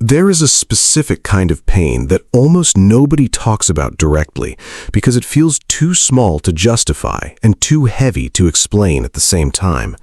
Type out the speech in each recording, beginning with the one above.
There is a specific kind of pain that almost nobody talks about directly because it feels too small to justify and too heavy to explain at the same time.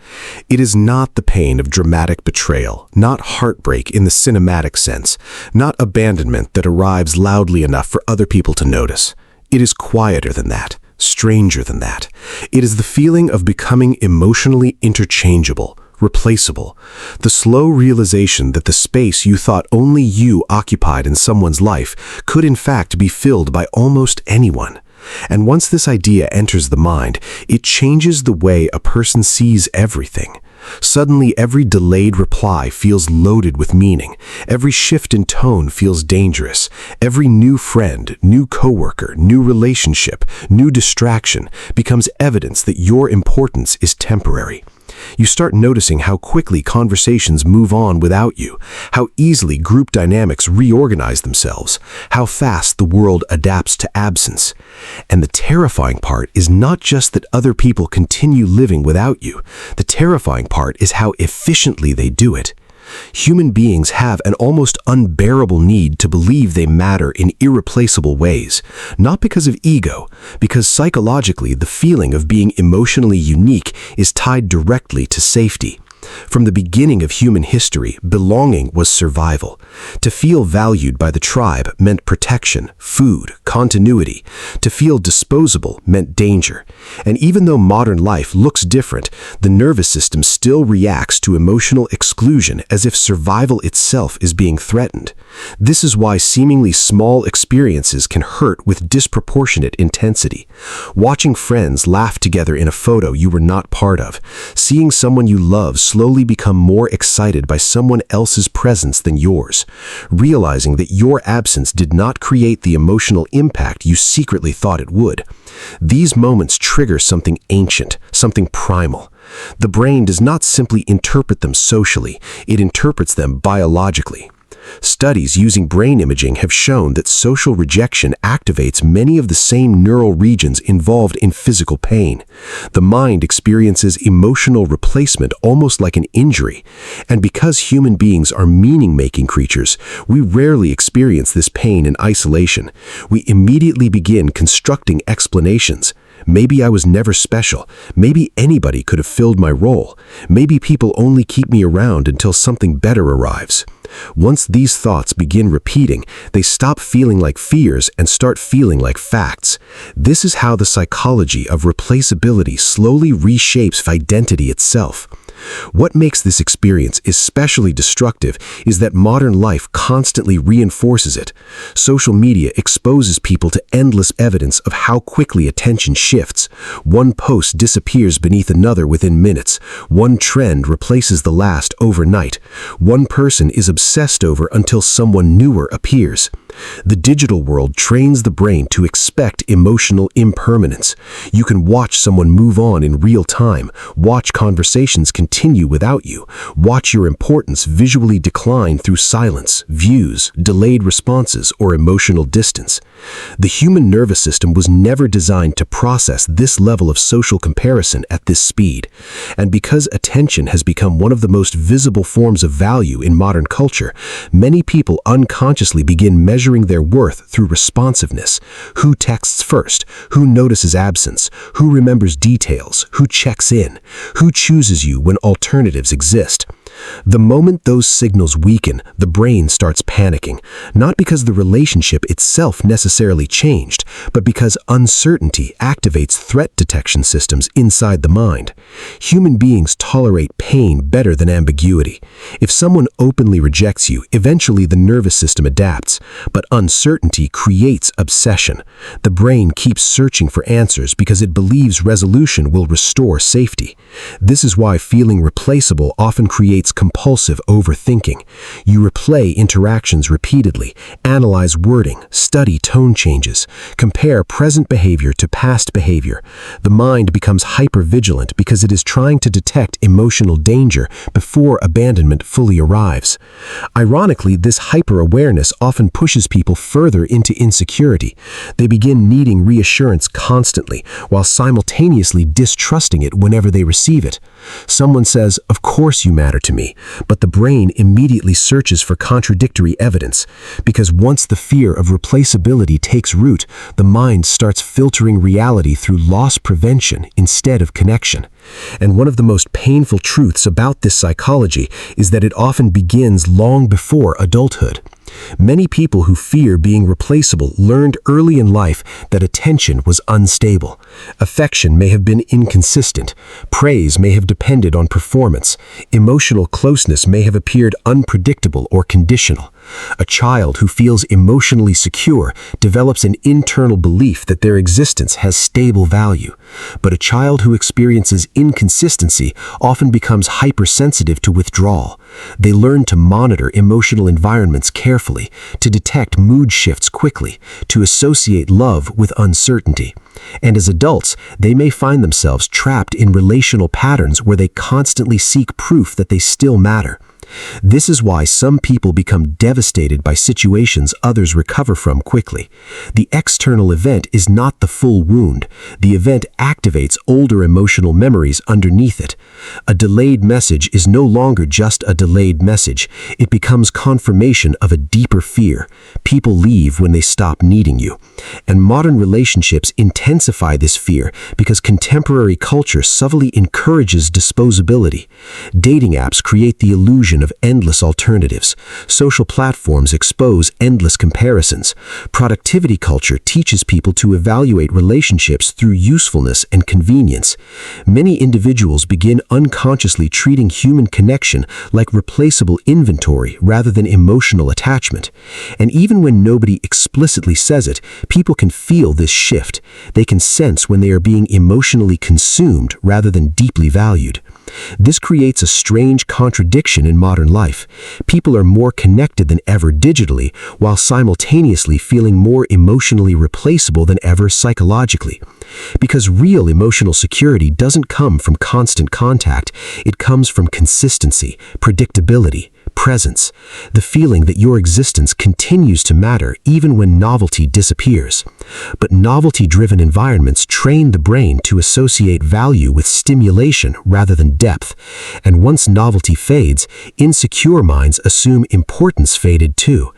It is not the pain of dramatic betrayal, not heartbreak in the cinematic sense, not abandonment that arrives loudly enough for other people to notice. It is quieter than that, stranger than that. It is the feeling of becoming emotionally interchangeable, replaceable. The slow realization that the space you thought only you occupied in someone's life could in fact be filled by almost anyone. And once this idea enters the mind, it changes the way a person sees everything. Suddenly, every delayed reply feels loaded with meaning. Every shift in tone feels dangerous. Every new friend, new coworker, new relationship, new distraction becomes evidence that your importance is temporary. You start noticing how quickly conversations move on without you, how easily group dynamics reorganize themselves, how fast the world adapts to absence. And the terrifying part is not just that other people continue living without you. The terrifying part is how efficiently they do it. Human beings have an almost unbearable need to believe they matter in irreplaceable ways, not because of ego, because psychologically the feeling of being emotionally unique is tied directly to safety. From the beginning of human history, belonging was survival. To feel valued by the tribe meant protection, food, continuity. To feel disposable meant danger. And even though modern life looks different, the nervous system still reacts to emotional exclusion as if survival itself is being threatened. This is why seemingly small experiences can hurt with disproportionate intensity. Watching friends laugh together in a photo you were not part of, seeing someone you love slowly become more excited by someone else's presence than yours, realizing that your absence did not create the emotional impact you secretly thought it would. These moments trigger something ancient, something primal. The brain does not simply interpret them socially, it interprets them biologically. Studies using brain imaging have shown that social rejection activates many of the same neural regions involved in physical pain. The mind experiences emotional replacement almost like an injury, and because human beings are meaning-making creatures, we rarely experience this pain in isolation. We immediately begin constructing explanations. Maybe I was never special. Maybe anybody could have filled my role. Maybe people only keep me around until something better arrives. Once these thoughts begin repeating, they stop feeling like fears and start feeling like facts. This is how the psychology of replaceability slowly reshapes identity itself. What makes this experience especially destructive is that modern life constantly reinforces it. Social media exposes people to endless evidence of how quickly attention shifts. One post disappears beneath another within minutes. One trend replaces the last overnight. One person is obsessed over until someone newer appears. The digital world trains the brain to expect emotional impermanence. You can watch someone move on in real time, watch conversations continue without you, watch your importance visually decline through silence, views, delayed responses, or emotional distance. The human nervous system was never designed to process this level of social comparison at this speed. And because attention has become one of the most visible forms of value in modern culture, many people unconsciously begin measuring their worth through responsiveness. Who texts first? Who notices absence? Who remembers details? Who checks in? Who chooses you when alternatives exist? The moment those signals weaken, the brain starts panicking, not because the relationship itself necessarily changed, but because uncertainty activates threat detection systems inside the mind. Human beings tolerate pain better than ambiguity. If someone openly rejects you, eventually the nervous system adapts, but uncertainty creates obsession. The brain keeps searching for answers because it believes resolution will restore safety. This is why feeling replaceable often creates compulsive overthinking. You replay interactions repeatedly, analyze wording, study tone changes, compare present behavior to past behavior. The mind becomes hypervigilant because it is trying to detect emotional danger before abandonment fully arrives. Ironically, this hyper-awareness often pushes people further into insecurity. They begin needing reassurance constantly, while simultaneously distrusting it whenever they receive it. Someone says, "Of course you matter to to me, but the brain immediately searches for contradictory evidence, because once the fear of replaceability takes root, the mind starts filtering reality through loss prevention instead of connection. And one of the most painful truths about this psychology is that it often begins long before adulthood. Many people who fear being replaceable learned early in life that attention was unstable. Affection may have been inconsistent. Praise may have depended on performance. Emotional closeness may have appeared unpredictable or conditional. A child who feels emotionally secure develops an internal belief that their existence has stable value. But a child who experiences inconsistency often becomes hypersensitive to withdrawal. They learn to monitor emotional environments carefully, to detect mood shifts quickly, to associate love with uncertainty. And as adults, they may find themselves trapped in relational patterns where they constantly seek proof that they still matter. This is why some people become devastated by situations others recover from quickly. The external event is not the full wound. The event activates older emotional memories underneath it. A delayed message is no longer just a delayed message. It becomes confirmation of a deeper fear. People leave when they stop needing you. And modern relationships intensify this fear because contemporary culture subtly encourages disposability. Dating apps create the illusion of endless alternatives. Social platforms expose endless comparisons. Productivity culture teaches people to evaluate relationships through usefulness and convenience. Many individuals begin unconsciously treating human connection like replaceable inventory rather than emotional attachment. And even when nobody explicitly says it, people can feel this shift. They can sense when they are being emotionally consumed rather than deeply valued. This creates a strange contradiction in modern life. People are more connected than ever digitally, while simultaneously feeling more emotionally replaceable than ever psychologically. Because real emotional security doesn't come from constant contact, it comes from consistency, predictability, presence, the feeling that your existence continues to matter even when novelty disappears. But novelty-driven environments train the brain to associate value with stimulation rather than depth. And once novelty fades, insecure minds assume importance faded too.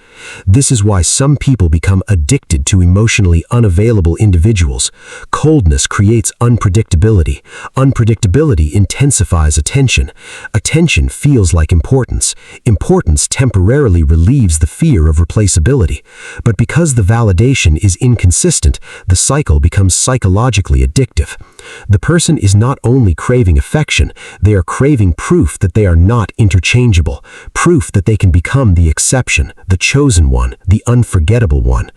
This is why some people become addicted to emotionally unavailable individuals. Coldness creates unpredictability. Unpredictability intensifies attention. Attention feels like importance. Importance temporarily relieves the fear of replaceability. But because the validation is inconsistent, the cycle becomes psychologically addictive. The person is not only craving affection, they are craving proof that they are not interchangeable, proof that they can become the exception, the chosen one, the unforgettable one.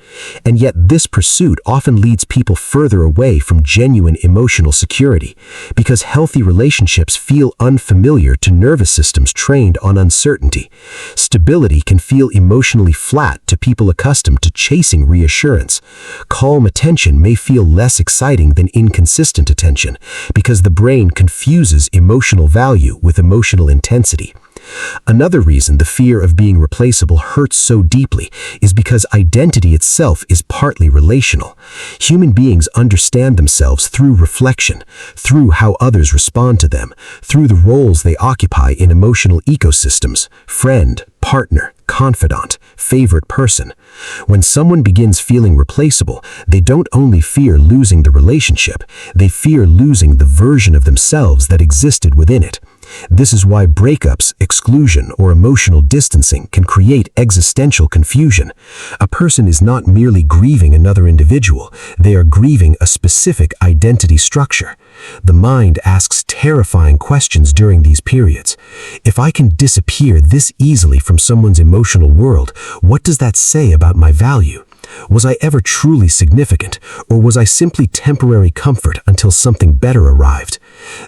And yet this pursuit often leads people further away from genuine emotional security, because healthy relationships feel unfamiliar to nervous systems trained on uncertainty. Stability can feel emotionally flat to people accustomed to chasing reassurance. Calm attention may feel less exciting than inconsistent attention, because the brain confuses emotional value with emotional intensity. Another reason the fear of being replaceable hurts so deeply is because identity itself is partly relational. Human beings understand themselves through reflection, through how others respond to them, through the roles they occupy in emotional ecosystems: friend, partner, confidant, favorite person. When someone begins feeling replaceable, they don't only fear losing the relationship, they fear losing the version of themselves that existed within it. This is why breakups, exclusion, or emotional distancing can create existential confusion. A person is not merely grieving another individual, they are grieving a specific identity structure. The mind asks terrifying questions during these periods. If I can disappear this easily from someone's emotional world, what does that say about my value? Was I ever truly significant, or was I simply temporary comfort until something better arrived?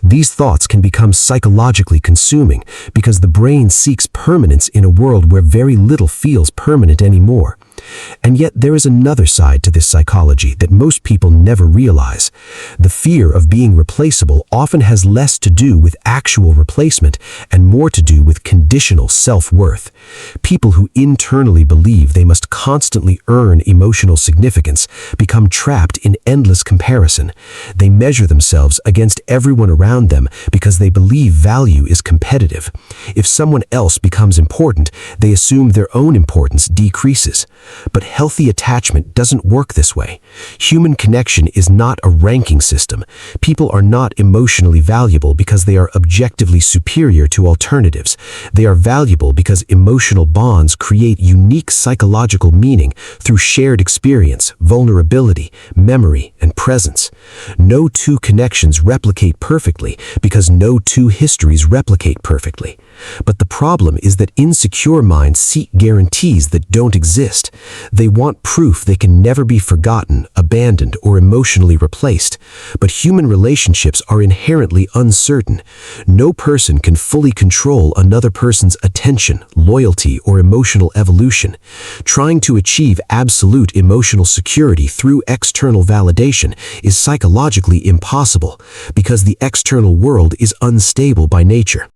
These thoughts can become psychologically consuming because the brain seeks permanence in a world where very little feels permanent anymore. And yet there is another side to this psychology that most people never realize. The fear of being replaceable often has less to do with actual replacement and more to do with conditional self-worth. People who internally believe they must constantly earn emotional significance become trapped in endless comparison. They measure themselves against everyone around them because they believe value is competitive. If someone else becomes important, they assume their own importance decreases. But healthy attachment doesn't work this way. Human connection is not a ranking system. People are not emotionally valuable because they are objectively superior to alternatives. They are valuable because emotional bonds create unique psychological meaning through shared experience, vulnerability, memory, and presence. No two connections replicate perfectly because no two histories replicate perfectly. But the problem is that insecure minds seek guarantees that don't exist. They want proof they can never be forgotten, abandoned, or emotionally replaced. But human relationships are inherently uncertain. No person can fully control another person's attention, loyalty, or emotional evolution. Trying to achieve absolute emotional security through external validation is psychologically impossible because the external world is unstable by nature.